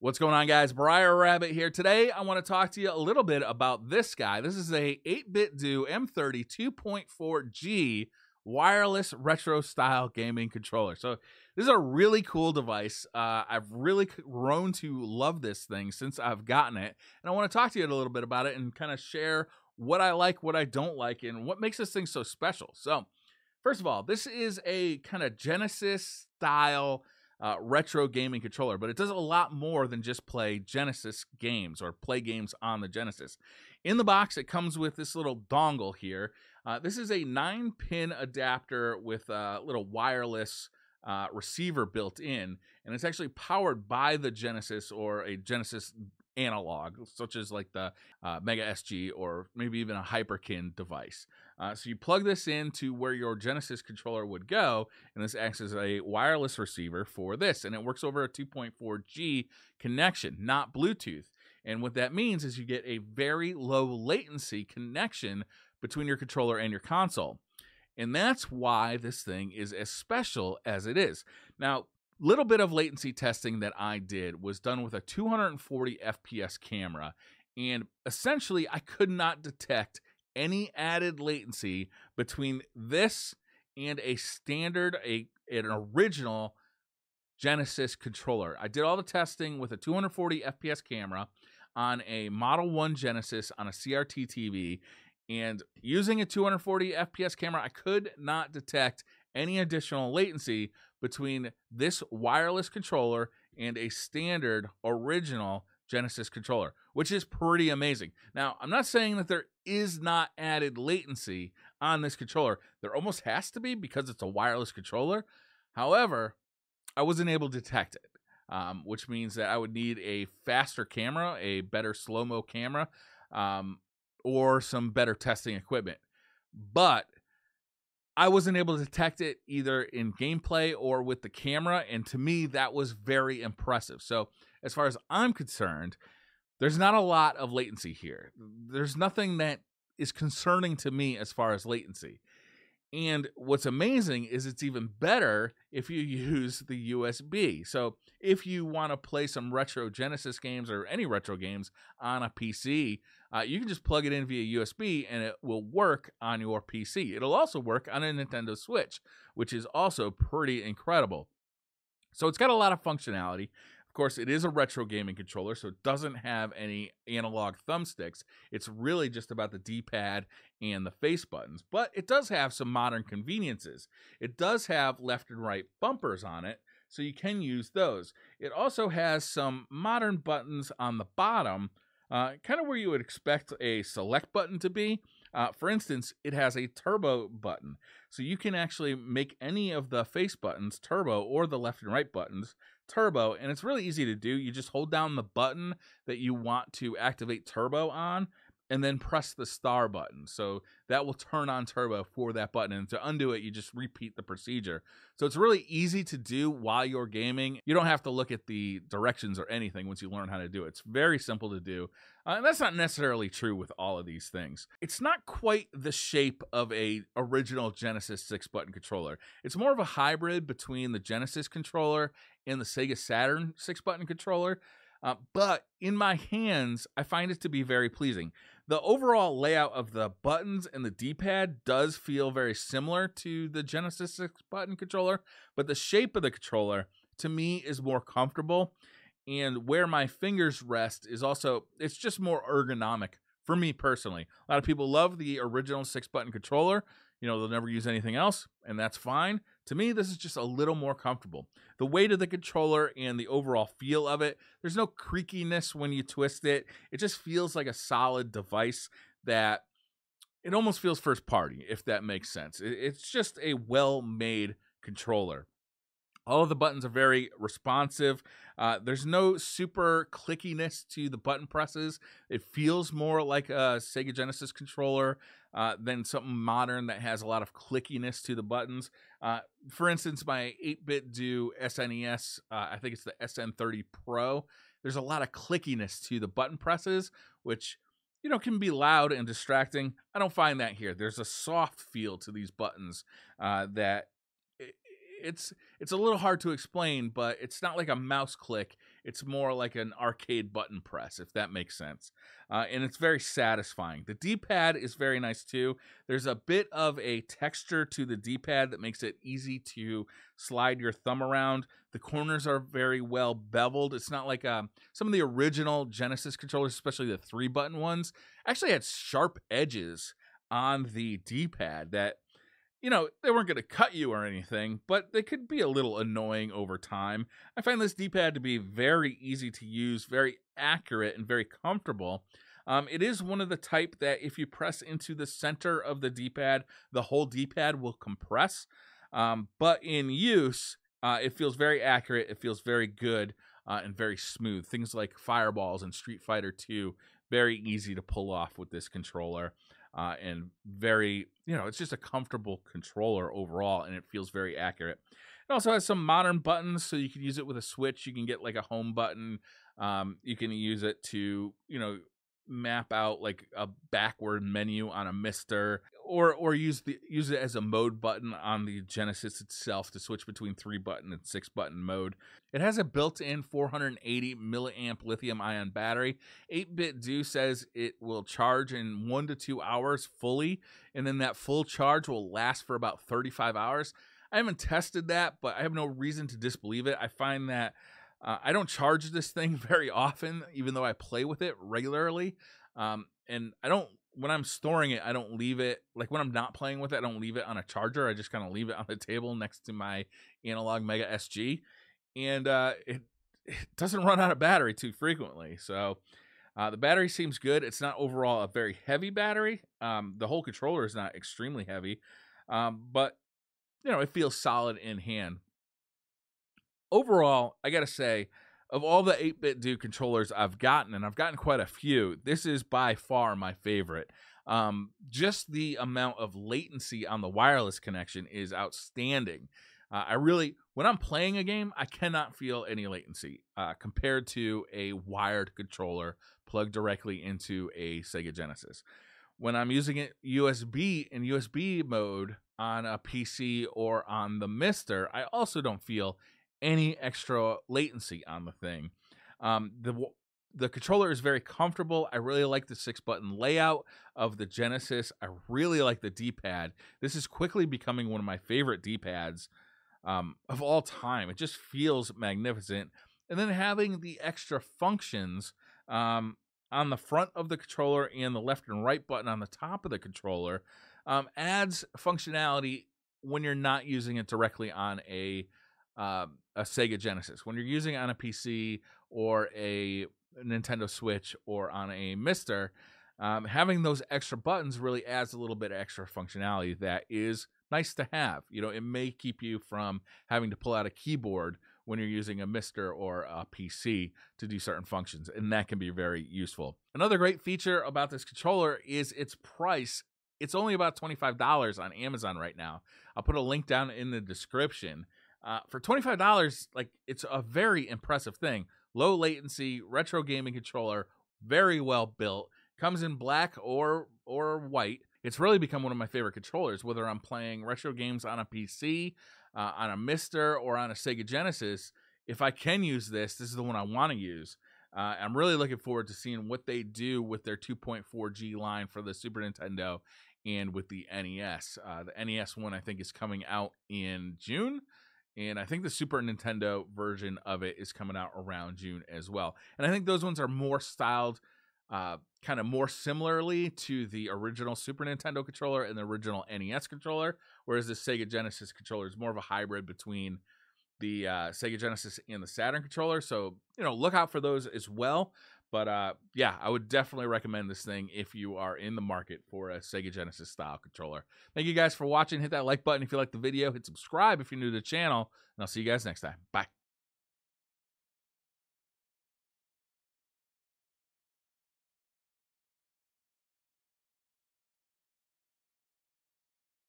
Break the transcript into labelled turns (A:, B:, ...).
A: What's going on, guys? Briar Rabbit here. Today, I want to talk to you a little bit about this guy. This is a 8BitDo M30 2.4g wireless retro style gaming controller. So this is a really cool device. I've really grown to love this thing since I've gotten it. And I want to talk to you a little bit about it and kind of share what I like, what I don't like, and what makes this thing so special. So first of all, this is a kind of Genesis style retro gaming controller, but it does a lot more than just play Genesis games or play games on the Genesis. In the box, it comes with this little dongle here. This is a 9-pin adapter with a little wireless receiver built in, and it's actually powered by the Genesis or a Genesis analog, such as like the Mega SG or maybe even a Hyperkin device. So you plug this into where your Genesis controller would go, and this acts as a wireless receiver for this, and it works over a 2.4G connection, not Bluetooth. And what that means is you get a very low latency connection between your controller and your console. And that's why this thing is as special as it is. Now, little bit of latency testing that I did was done with a 240 FPS camera, and essentially I could not detect any added latency between this and a standard, an original Genesis controller. I did all the testing with a 240 FPS camera on a Model 1 Genesis on a CRT TV, and using a 240 FPS camera, I could not detect any additional latency between this wireless controller and a standard original Genesis controller, which is pretty amazing. Now, I'm not saying that there is not added latency on this controller. There almost has to be because it's a wireless controller. However, I wasn't able to detect it, which means that I would need a faster camera, a better slow-mo camera, or some better testing equipment. But I wasn't able to detect it either in gameplay or with the camera, and to me, that was very impressive. So as far as I'm concerned, there's not a lot of latency here. There's nothing that is concerning to me as far as latency. And what's amazing is it's even better if you use the USB. So if you want to play some retro Genesis games or any retro games on a PC, you can just plug it in via USB and it will work on your PC. It'll also work on a Nintendo Switch, which is also pretty incredible. So it's got a lot of functionality. Of course, it is a retro gaming controller, so it doesn't have any analog thumbsticks. It's really just about the D-pad and the face buttons, but it does have some modern conveniences. It does have left and right bumpers on it, so you can use those. It also has some modern buttons on the bottom, kind of where you would expect a select button to be. For instance, it has a turbo button, so you can actually make any of the face buttons turbo or the left and right buttons turbo, and it's really easy to do. You just hold down the button that you want to activate turbo on, and then press the star button. So that will turn on turbo for that button. And to undo it, you just repeat the procedure. So it's really easy to do while you're gaming. You don't have to look at the directions or anything once you learn how to do it. It's very simple to do. And that's not necessarily true with all of these things. It's not quite the shape of a original Genesis 6-button controller. It's more of a hybrid between the Genesis controller and the Sega Saturn 6-button controller. But in my hands, I find it to be very pleasing. The overall layout of the buttons and the D-pad does feel very similar to the Genesis 6-button controller, but the shape of the controller, to me, is more comfortable. And where my fingers rest is also, it's just more ergonomic for me personally. A lot of people love the original 6-button controller. You know, they'll never use anything else, and that's fine. To me, this is just a little more comfortable. The weight of the controller and the overall feel of it, there's no creakiness when you twist it. It just feels like a solid device that it almost feels first party, if that makes sense. It's just a well-made controller. All of the buttons are very responsive. There's no super clickiness to the button presses. It feels more like a Sega Genesis controller than something modern that has a lot of clickiness to the buttons. For instance, my 8BitDo SNES, I think it's the SN30 Pro, there's a lot of clickiness to the button presses, which, you know, can be loud and distracting. I don't find that here. There's a soft feel to these buttons that it's a little hard to explain, but it's not like a mouse click. It's more like an arcade button press, if that makes sense. And it's very satisfying. The D-pad is very nice too. There's a bit of a texture to the D-pad that makes it easy to slide your thumb around. The corners are very well beveled. It's not like some of the original Genesis controllers, especially the 3-button ones, actually had sharp edges on the D-pad that, you know, they weren't going to cut you or anything, but they could be a little annoying over time. I find this D-pad to be very easy to use, very accurate, and very comfortable. It is one of the type that if you press into the center of the D-pad, the whole D-pad will compress. But in use, it feels very accurate. It feels very good and very smooth. Things like Fireballs and Street Fighter 2, very easy to pull off with this controller. And very, you know, it's just a comfortable controller overall, and it feels very accurate. It also has some modern buttons, so you can use it with a Switch. You can get like a home button. You can use it to, you know, map out like a backward menu on a Mister, or use it as a mode button on the Genesis itself to switch between 3-button and 6-button mode. It has a built-in 480 milliamp lithium-ion battery. 8BitDo says it will charge in 1 to 2 hours fully, and then that full charge will last for about 35 hours. I haven't tested that, but I have no reason to disbelieve it. I find that I don't charge this thing very often, even though I play with it regularly. And I don't, when I'm storing it, I don't leave it, like when I'm not playing with it, I don't leave it on a charger. I just kind of leave it on the table next to my Analog Mega SG. And it doesn't run out of battery too frequently. So the battery seems good. It's not overall a very heavy battery. The whole controller is not extremely heavy. But, you know, it feels solid in hand. Overall, I gotta say, of all the 8BitDo controllers I've gotten, and I've gotten quite a few, this is by far my favorite. Just the amount of latency on the wireless connection is outstanding. When I'm playing a game, I cannot feel any latency compared to a wired controller plugged directly into a Sega Genesis. When I'm using it in USB mode on a PC or on the Mister, I also don't feel any extra latency on the thing. The controller is very comfortable. I really like the 6-button layout of the Genesis. I really like the D-pad. This is quickly becoming one of my favorite D-pads of all time. It just feels magnificent. And then having the extra functions on the front of the controller and the left and right button on the top of the controller adds functionality when you're not using it directly on a Sega Genesis. When you're using it on a PC or a Nintendo Switch or on a Mister, having those extra buttons really adds a little bit of extra functionality that is nice to have. You know, it may keep you from having to pull out a keyboard when you're using a Mister or a PC to do certain functions, and that can be very useful. Another great feature about this controller is its price. It's only about $25 on Amazon right now. I'll put a link down in the description. For $25, like, it's a very impressive thing. Low latency, retro gaming controller, very well built. Comes in black or white. It's really become one of my favorite controllers, whether I'm playing retro games on a PC, on a Mister, or on a Sega Genesis. If I can use this is the one I want to use. I'm really looking forward to seeing what they do with their 2.4G line for the Super Nintendo and with the NES. The NES one, I think, is coming out in June. And I think the Super Nintendo version of it is coming out around June as well. And I think those ones are more styled kind of more similarly to the original Super Nintendo controller and the original NES controller, whereas the Sega Genesis controller is more of a hybrid between the Sega Genesis and the Saturn controller. So, you know, look out for those as well. But yeah, I would definitely recommend this thing if you are in the market for a Sega Genesis style controller. Thank you guys for watching. Hit that like button if you liked the video. Hit subscribe if you're new to the channel. And I'll see you guys next time. Bye.